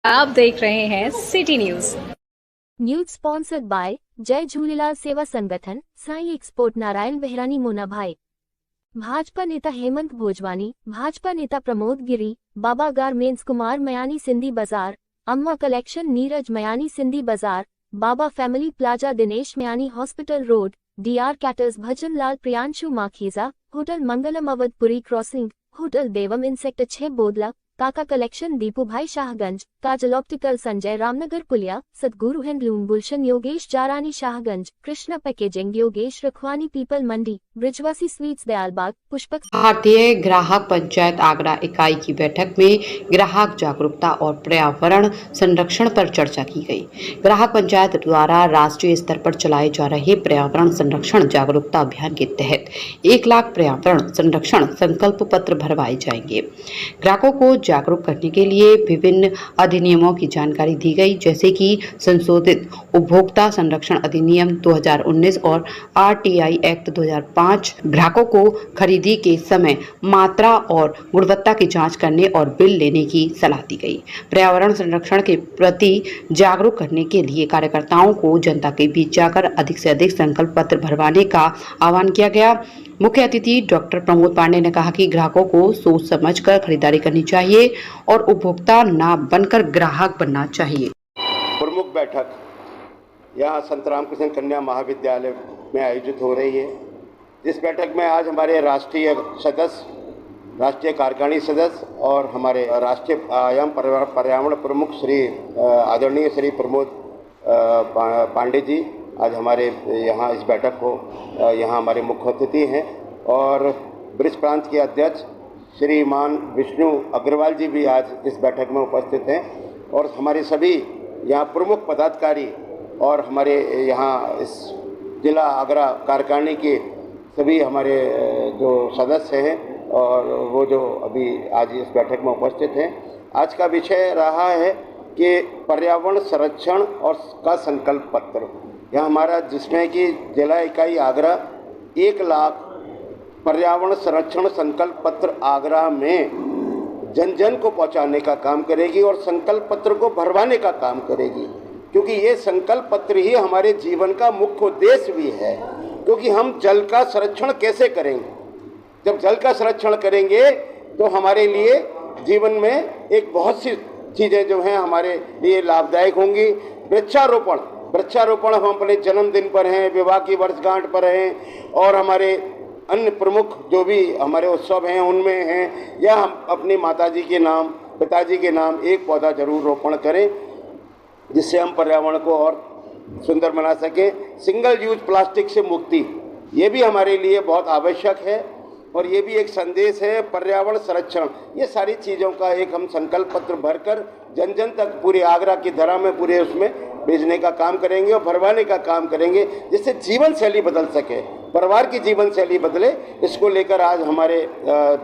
आप देख रहे हैं city news. News sponsored by Jai Jhulelal Seva Sangathan, Sai export, Narayan Behrani, Mona bhai. Bhajpa नेता हेमंत भोजवानी, भाजपा नेता Pramod Giri, Baba garments Kumar Mayani Sindhi Bazar, Amma collection Neeraj Mayani Sindhi Bazar, Baba family plaza Dinesh Mayani hospital road, DR caterers Bhajan Lal Priyanshu Makhija, hotel Mangalam Awadhpuri crossing, hotel Devam inn sector 6 Bodla, Kaka collection Deepu bhai Shahganj, Kajal optical Sanjay Ramnagar पुलिया, सदगुरु हैंडलूम गुलशन योगेश जारानी शाहगंज, कृष्णा पैकेजिंग योगेश रखवानी पीपल मंडी, ब्रिजवासी स्वीट्स दयालबाग, पुष्पक। भारतीय ग्राहक पंचायत आगरा इकाई की बैठक में ग्राहक जागरूकता और पर्यावरण संरक्षण पर चर्चा की गई। ग्राहक पंचायत द्वारा राष्ट्रीय स्तर पर चलाए जा रहे पर्यावरण संरक्षण जागरूकता अभियान के तहत 1 लाख पर्यावरण संरक्षण संकल्प पत्र भरवाए जाएंगे। ग्राहकों को जागरूक करने के लिए विभिन्न अधिनियमों की जानकारी दी गई, जैसे कि संशोधित उपभोक्ता संरक्षण अधिनियम 2019 और आरटीआई एक्ट 2005। ग्राहकों को खरीदी के समय मात्रा और गुणवत्ता की जांच करने और बिल लेने की सलाह दी गई। पर्यावरण संरक्षण के प्रति जागरूक करने के लिए कार्यकर्ताओं को जनता के बीच जाकर अधिक से अधिक संकल्प पत्र भरवाने का आह्वान किया गया। मुख्य अतिथि डॉक्टर प्रमोद पांडे ने कहा कि ग्राहकों को सोच समझकर खरीदारी करनी चाहिए और उपभोक्ता न बनकर ग्राहक बनना चाहिए। प्रमुख बैठक यहाँ संत रामकृष्ण कन्या महाविद्यालय में आयोजित हो रही है, जिस बैठक में आज हमारे राष्ट्रीय सदस्य, राष्ट्रीय कार्यकारिणी सदस्य और हमारे राष्ट्रीय आयाम पर्यावरण प्रमुख श्री आदरणीय श्री प्रमोद पांडे जी आज हमारे यहाँ इस बैठक को यहाँ हमारे मुख्य अतिथि हैं, और ब्रिज प्रांत के अध्यक्ष श्रीमान विष्णु अग्रवाल जी भी आज इस बैठक में उपस्थित हैं, और हमारे सभी यहाँ प्रमुख पदाधिकारी और हमारे यहाँ इस जिला आगरा कार्यकारिणी के सभी हमारे जो सदस्य हैं और वो जो अभी आज इस बैठक में उपस्थित हैं। आज का विषय रहा है कि पर्यावरण संरक्षण और का संकल्प पत्र, यह हमारा जिसमें कि जिला इकाई आगरा 1 लाख पर्यावरण संरक्षण संकल्प पत्र आगरा में जन जन को पहुंचाने का काम करेगी और संकल्प पत्र को भरवाने का काम करेगी, क्योंकि ये संकल्प पत्र ही हमारे जीवन का मुख्य उद्देश्य भी है। क्योंकि हम जल का संरक्षण कैसे करेंगे? जब जल का संरक्षण करेंगे तो हमारे लिए जीवन में एक बहुत सी चीज़ें जो हैं हमारे लिए लाभदायक होंगी। वृक्षारोपण हम अपने जन्मदिन पर हैं, विवाह की वर्षगांठ पर हैं, और हमारे अन्य प्रमुख जो भी हमारे उत्सव हैं उनमें हैं, या हम अपनी माताजी के नाम, पिताजी के नाम एक पौधा जरूर रोपण करें, जिससे हम पर्यावरण को और सुंदर बना सकें। सिंगल यूज प्लास्टिक से मुक्ति, ये भी हमारे लिए बहुत आवश्यक है, और ये भी एक संदेश है। पर्यावरण संरक्षण, ये सारी चीज़ों का एक हम संकल्प पत्र भरकर जन जन तक पूरे आगरा की धरा में पूरे उसमें भेजने का काम करेंगे और भरवाने का काम करेंगे, जिससे जीवन शैली बदल सके, परिवार की जीवन शैली बदले। इसको लेकर आज हमारे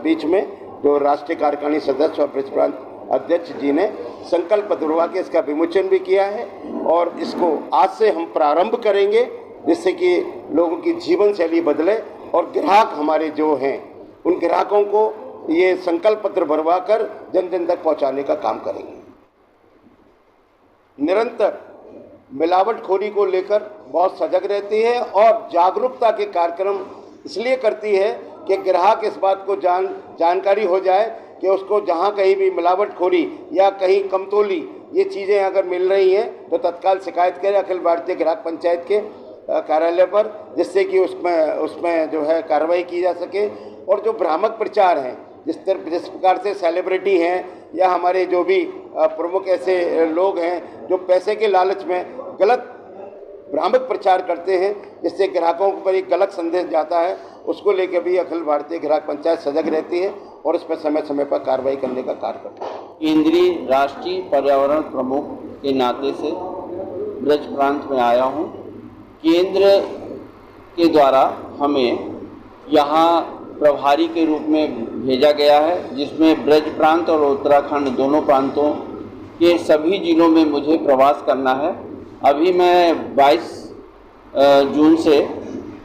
बीच में जो राष्ट्रीय कार्यकारिणी सदस्य और ब्रिज प्रांत अध्यक्ष जी ने संकल्प पत्र भरवा के इसका विमोचन भी किया है, और इसको आज से हम प्रारंभ करेंगे, जिससे कि लोगों की जीवन शैली बदले और ग्राहक हमारे जो हैं उन ग्राहकों को ये संकल्प पत्र भरवा कर जन जन तक पहुँचाने का काम करेंगे। निरंतर मिलावटखोरी को लेकर बहुत सजग रहती है और जागरूकता के कार्यक्रम इसलिए करती है कि ग्राहक इस बात को जानकारी हो जाए कि उसको जहाँ कहीं भी मिलावटखोरी या कहीं कमतोली ये चीज़ें अगर मिल रही हैं तो तत्काल शिकायत करें अखिल भारतीय ग्राहक पंचायत के कार्यालय पर, जिससे कि उसमें जो है कार्रवाई की जा सके। और जो भ्रामक प्रचार हैं, जिस प्रकार से सेलिब्रिटी हैं या हमारे जो भी प्रमुख ऐसे लोग हैं जो पैसे के लालच में गलत भ्रामक प्रचार करते हैं, जिससे ग्राहकों पर एक गलत संदेश जाता है, उसको लेकर भी अखिल भारतीय ग्राहक पंचायत सजग रहती है और उस पर समय समय पर कार्रवाई करने का कार्य करती है। केंद्रीय राष्ट्रीय पर्यावरण प्रमुख के नाते से ब्रज प्रांत में आया हूँ। केंद्र के द्वारा हमें यहाँ प्रभारी के रूप में भेजा गया है, जिसमें ब्रज प्रांत और उत्तराखंड दोनों प्रांतों के सभी जिलों में मुझे प्रवास करना है। अभी मैं 22 जून से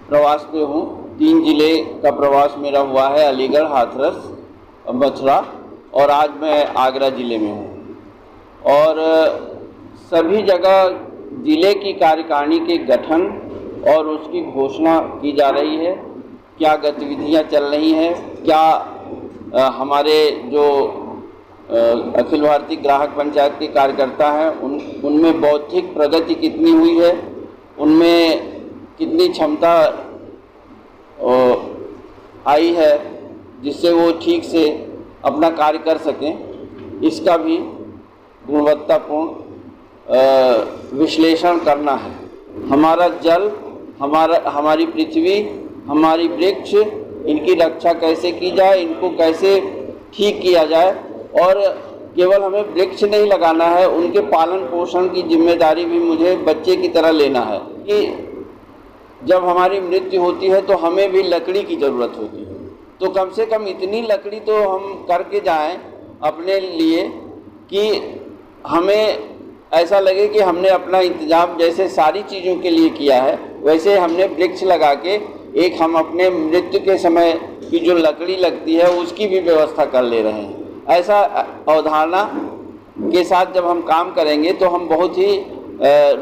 प्रवास पे हूँ। 3 जिले का प्रवास मेरा हुआ है, अलीगढ़, हाथरस, मथुरा, और आज मैं आगरा ज़िले में हूँ। और सभी जगह जिले की कार्यकारिणी के गठन और उसकी घोषणा की जा रही है। क्या गतिविधियां चल रही हैं, क्या हमारे जो अखिल भारतीय ग्राहक पंचायत के कार्यकर्ता हैं उनमें बौद्धिक प्रगति कितनी हुई है, उनमें कितनी क्षमता आई है जिससे वो ठीक से अपना कार्य कर सकें, इसका भी गुणवत्तापूर्ण विश्लेषण करना है। हमारा जल, हमारी पृथ्वी, हमारी वृक्ष, इनकी रक्षा कैसे की जाए, इनको कैसे ठीक किया जाए, और केवल हमें वृक्ष नहीं लगाना है, उनके पालन पोषण की जिम्मेदारी भी मुझे बच्चे की तरह लेना है कि जब हमारी मृत्यु होती है तो हमें भी लकड़ी की ज़रूरत होती है, तो कम से कम इतनी लकड़ी तो हम करके जाएं अपने लिए कि हमें ऐसा लगे कि हमने अपना इंतजाम जैसे सारी चीज़ों के लिए किया है, वैसे हमने वृक्ष लगा के एक हम अपने मृत्यु के समय की जो लकड़ी लगती है उसकी भी व्यवस्था कर ले रहे हैं। ऐसा अवधारणा के साथ जब हम काम करेंगे तो हम बहुत ही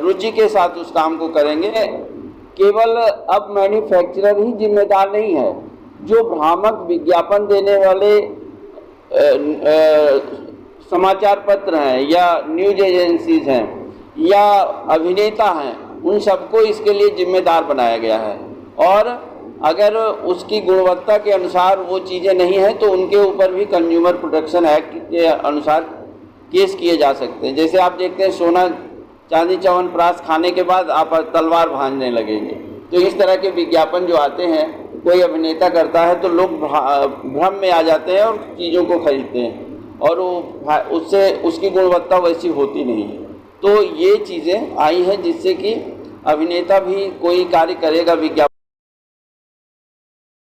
रुचि के साथ उस काम को करेंगे। केवल अब मैन्युफैक्चरर ही जिम्मेदार नहीं है, जो भ्रामक विज्ञापन देने वाले समाचार पत्र हैं या न्यूज एजेंसीज हैं या अभिनेता हैं, उन सबको इसके लिए जिम्मेदार बनाया गया है। और अगर उसकी गुणवत्ता के अनुसार वो चीज़ें नहीं हैं तो उनके ऊपर भी कंज्यूमर प्रोटेक्शन एक्ट के अनुसार केस किए जा सकते हैं। जैसे आप देखते हैं सोना चांदी च्यवनप्राश खाने के बाद आप तलवार भांजने लगेंगे, तो इस तरह के विज्ञापन जो आते हैं, कोई अभिनेता करता है तो लोग भ्रम में आ जाते हैं और चीज़ों को खरीदते हैं और वो उससे उसकी गुणवत्ता वैसी होती नहीं है। तो ये चीज़ें आई हैं जिससे कि अभिनेता भी कोई कार्य करेगा विज्ञापन